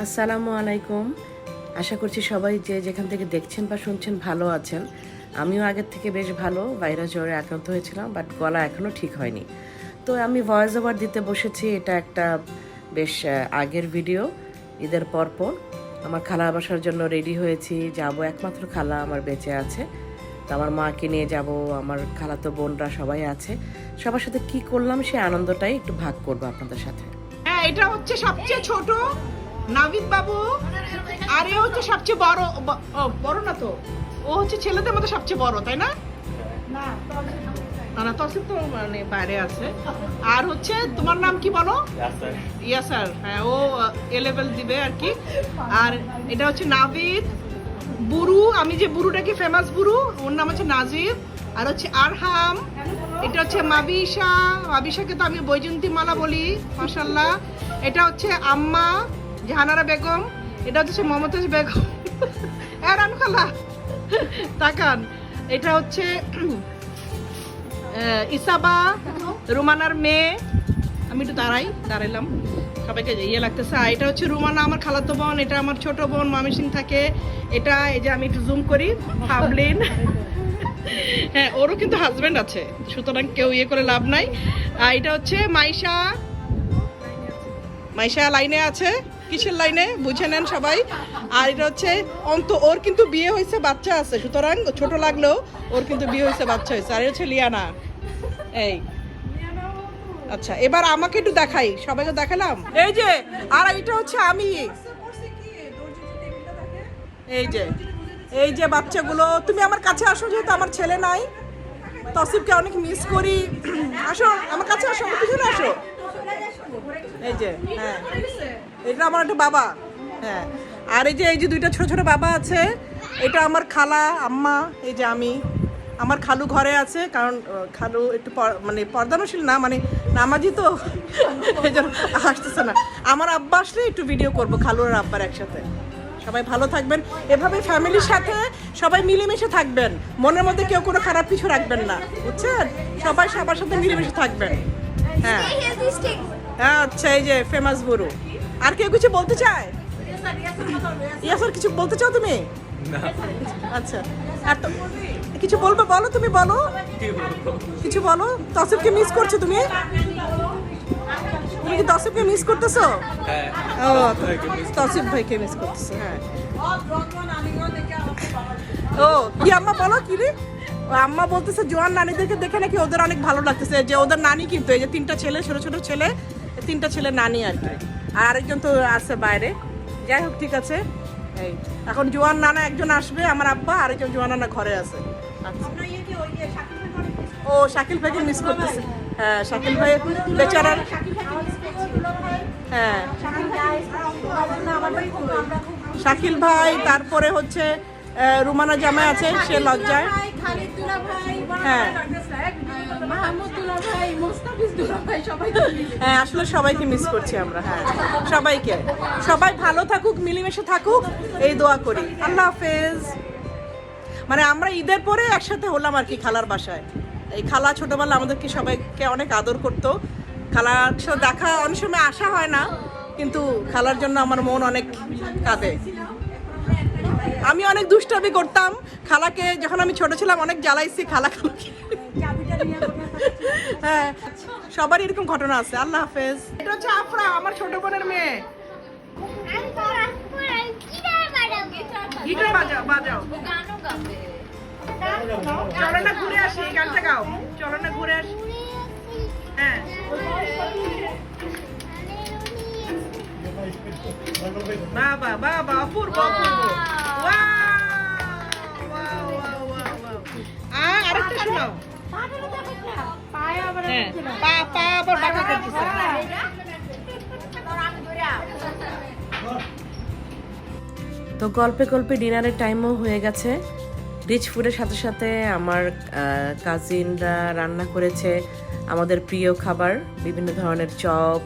আসসালামু আলাইকুম। আশা করছি সবাই যে যেখান থেকে দেখছেন বা শুনছেন ভালো আছেন। আমিও আগের থেকে বেশ ভালো। ভাইরাস জ্বরে আক্রান্ত হয়েছিলাম, বাট গলা এখনও ঠিক হয়নি। তো আমি ভয়েস ওভার দিতে বসেছি। এটা একটা বেশ আগের ভিডিও, ঈদের পরপর। আমার খালা বাসার জন্য রেডি হয়েছি, যাব। একমাত্র খালা আমার বেঁচে আছে, তো আমার মাকে নিয়ে যাব। আমার খালাতো বোনরা সবাই আছে। সবার সাথে কি করলাম সে আনন্দটাই একটু ভাগ করবো আপনাদের সাথে। হ্যাঁ, এটা হচ্ছে সবচেয়ে ছোট নাভিদ বাবু, আর এ হচ্ছে সবচেয়ে বড়। বড় না তো, ও হচ্ছে ছেলেদের মধ্যে সবচেয়ে বড়, তাই না? না, তসিফ তো মানে বাইরে আছে। আর হচ্ছে তোমার নাম কি বলো? ইয়াসার। হ্যাঁ, ও এ লেভেল দিবে আর কি। আর এটা হচ্ছে নাভিদ বুরু, আমি যে বুরুটাকে ফেমাস বুরু, ওর নাম হচ্ছে নাজিব। আর হচ্ছে আরহাম, এটা হচ্ছে মাবিশা। মাবিশাকে তো আমি বৈজন্তী মালা বলি, মাশাল্লাহ। এটা হচ্ছে আম্মা জাহানারা বেগম। এটা হচ্ছে মমতাজ বেগম। এরান খালা তাকান। এটা হচ্ছে ইসাবা, রুমানার মেয়ে। আমি একটু দাঁড়াইলাম, সবাইকে ইয়ে লাগতেছে। আর এটা হচ্ছে রুমানা, আমার খালাতো বোন। এটা আমার ছোট বোন ময়মনসিং থাকে। এটা এই যে আমি একটু জুম করি, হাবলিন। হ্যাঁ, ওরও কিন্তু হাজবেন্ড আছে, সুতরাং কেউ ইয়ে করে লাভ নাই। আর এটা হচ্ছে মাইশা। মাইশা লাইনে আছে। কিসের লাইনে বুঝে নেন সবাই। আর এটা হচ্ছে অন্ত, ওর কিন্তু বিয়ে হয়েছে, বাচ্চা আছে, সুতরাং ছোট লাগলেও ওর কিন্তু বিয়ে হয়েছে, বাচ্চা হয়েছে। আর হচ্ছে লিয়ানা। এই আচ্ছা, এবার আমাকে একটু দেখাই, সবাইকে দেখালাম। এই যে, আর এটা হচ্ছে আমি। এই যে বাচ্চাগুলো, তুমি আমার কাছে আসো, যেহেতু আমার ছেলে নাই। তসিফকে অনেক মিস করি। আসো আমার কাছে, আসো, আমার পিছনে আসো। এই যে, হ্যাঁ, এটা আমার একটা বাবা। হ্যাঁ, আর এই যে দুইটা ছোট ছোট বাবা আছে, এটা আমার খালা আম্মা। এই যে আমি, আমার খালু ঘরে আছে, কারণ খালু একটু মানে পর্দানশীল না, মানে নামাজি, তো এই জন্য আসতেছে না। আমার আব্বা আসলে একটু ভিডিও করব খালু আর আব্বার একসাথে। সবাই ভালো থাকবেন, এভাবে ফ্যামিলির সাথে সবাই মিলেমিশে থাকবেন। মনের মধ্যে কেউ কোনো খারাপ কিছু রাখবেন না, বুঝছেন? সবাই সবার সাথে মিলেমিশে থাকবেন। হ্যাঁ, আচ্ছা, এই যে ফেমাস বুরু। আর কেউ কিছু বলতে চায়? ইয়াসার, কিছু বলতে চাও তুমি? আচ্ছা, আর তো কিছু বলবে, বলো, তুমি বলো, কিছু বলো। তসিফকে মিস করছো তুমি? তুমি কি তসিফকে মিস করতেছো? ও, তসিফ ভাইকে মিস করতেছো। হ্যাঁ, ও কি আম্মা বলো, কি রে? আম্মা বলতেছে জোয়ান নানিদেরকে দেখে নাকি ওদের অনেক ভালো লাগতেছে, যে ওদের নানি কিন্তু এই যে তিনটা ছেলে, ছোট ছোট ছেলে, তিনটা ছেলে নানি আর কি। আর আরেকজন তো আছে বাইরে। যাই হোক, ঠিক আছে। এই এখন জোয়ান নানা একজন আসবে, আমার আব্বা, আরেকজন জোয়ান নানা ঘরে আছে। ও শাকিল ভাইকে মিস করতেছে। হ্যাঁ, শাকিল ভাই বেচারার। হ্যাঁ, শাকিল ভাই, তারপরে হচ্ছে রুমানা জামাই আছে, সে লজ্জায়। হ্যাঁ, হ্যাঁ, আসলে সবাইকে মিস করছি আমরা। হ্যাঁ, সবাইকে, সবাই ভালো থাকুক, মিলেমিশে থাকুক, এই দোয়া করি। আল্লাহ হাফেজ। মানে আমরা ঈদের পরে একসাথে হলাম আর কি খালার বাসায়। এই খালা ছোটবেলা আমাদেরকে সবাইকে অনেক আদর করতো। খালার সাথে দেখা অনেক সময় আসা হয় না, কিন্তু খালার জন্য আমার মন অনেক কাঁদে। আমি অনেক দুষ্টামি করতাম খালাকে, যখন আমি ছোট ছিলাম অনেক জ্বালাইছি খালাকে। হ্যাঁ, সবারই এরকম ঘটনা আছে। আল্লাহ হাফেজ। এটা হচ্ছে আফরা, আমার ছোট বোনের মেয়ে। গিটার বাজাও। চলো না ঘুরে আসি, এই গানটা গাও। চলো না ঘুরে আসি। হ্যাঁ, বাবা বাবা, অপূর্ব অপূর্ব। আরেকটা শোনাও। পা আবার বাঁকা করতেছে। তো গল্পে গল্পে ডিনারের টাইমও হয়ে গেছে। রিচ ফুডের সাথে সাথে আমার কাজিনরা রান্না করেছে আমাদের প্রিয় খাবার, বিভিন্ন ধরনের চপ,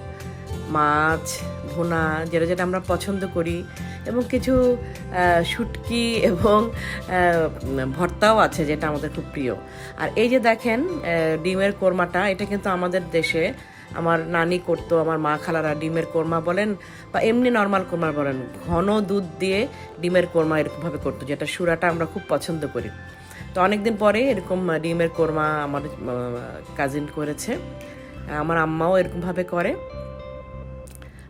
মাছ ভুনা, যেটা যেটা আমরা পছন্দ করি, এবং কিছু শুটকি এবং ভর্তাও আছে, যেটা আমাদের খুব প্রিয়। আর এই যে দেখেন ডিমের কোরমাটা, এটা কিন্তু আমাদের দেশে আমার নানি করতো, আমার মা খালারা ডিমের কোরমা বলেন বা এমনি নর্মাল কোরমা বলেন, ঘন দুধ দিয়ে ডিমের কোরমা এরকমভাবে করতো, যেটা সুরাটা আমরা খুব পছন্দ করি। তো অনেকদিন পরে এরকম ডিমের কোরমা আমার কাজিন করেছে, আমার আম্মাও এরকমভাবে করে।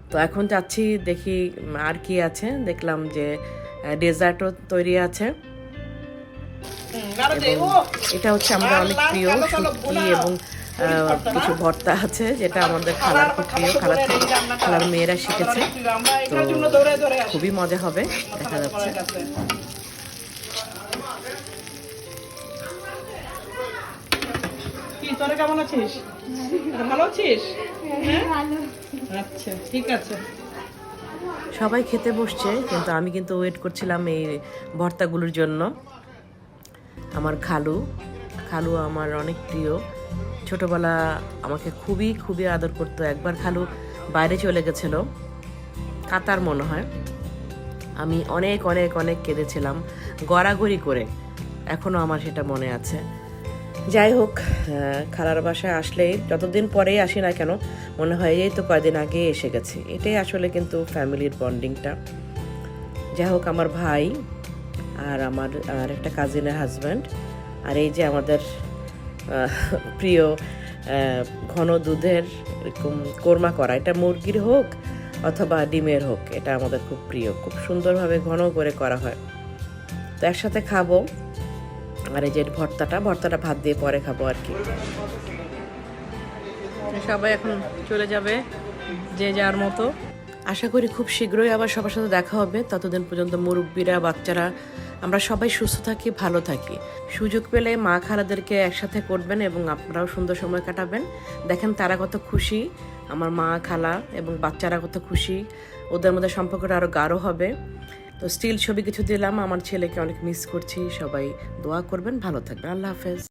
তো এখন যাচ্ছি দেখি আর কি আছে, দেখলাম যে ডেজার্টও তৈরি আছে। এবং এটা হচ্ছে আমাদের অনেক প্রিয় শুটকি এবং কিছু ভর্তা আছে, যেটা আমাদের খালার খুব প্রিয়, খালার মেয়েরা শিখেছে। তো খুবই মজা হবে দেখা যাচ্ছে। কি তোরা কেমন আছিস? ভালো আছিস? আচ্ছা ঠিক আছে। সবাই খেতে বসছে, কিন্তু আমি কিন্তু ওয়েট করছিলাম এই ভর্তাগুলোর জন্য। আমার খালু আমার অনেক প্রিয়, ছোটবেলা আমাকে খুবই খুবই আদর করতো। একবার খালু বাইরে চলে গেছিল, কাতার মনে হয়, আমি অনেক অনেক অনেক কেঁদেছিলাম গড়াগড়ি করে, এখনও আমার সেটা মনে আছে। যাই হোক, খালার বাসায় আসলে যতদিন পরেই আসি না কেন মনে হয় এই তো কয়দিন আগে এসে গেছে। এটাই আসলে কিন্তু ফ্যামিলির বন্ডিংটা। যাই হোক, আমার ভাই আর আমার আর একটা কাজিনের হাজব্যান্ড, আর এই যে আমাদের প্রিয় ঘন দুধের এরকম কোরমা করা, এটা মুরগির হোক অথবা ডিমের হোক, এটা আমাদের খুব প্রিয়, খুব সুন্দরভাবে ঘন করে করা হয়। তো একসাথে খাবো। আর এই যে ভর্তাটা ভাত দিয়ে পরে খাবো আর কি। সবাই এখন চলে যাবে যে যার মতো। আশা করি খুব শীঘ্রই আবার সবার সাথে দেখা হবে। ততদিন পর্যন্ত মুরব্বীরা, বাচ্চারা, আমরা সবাই সুস্থ থাকি, ভালো থাকি। সুযোগ পেলে মা খালাদেরকে একসাথে করবেন এবং আপনারাও সুন্দর সময় কাটাবেন। দেখেন তারা কত খুশি, আমার মা খালা এবং বাচ্চারা কত খুশি, ওদের মধ্যে সম্পর্কটা আরও গাঢ় হবে। তো স্টিল ছবি কিছু দিলাম, আমার ছেলেকে অনেক মিস করছি। সবাই দোয়া করবেন, ভালো থাকবেন। আল্লাহ হাফেজ।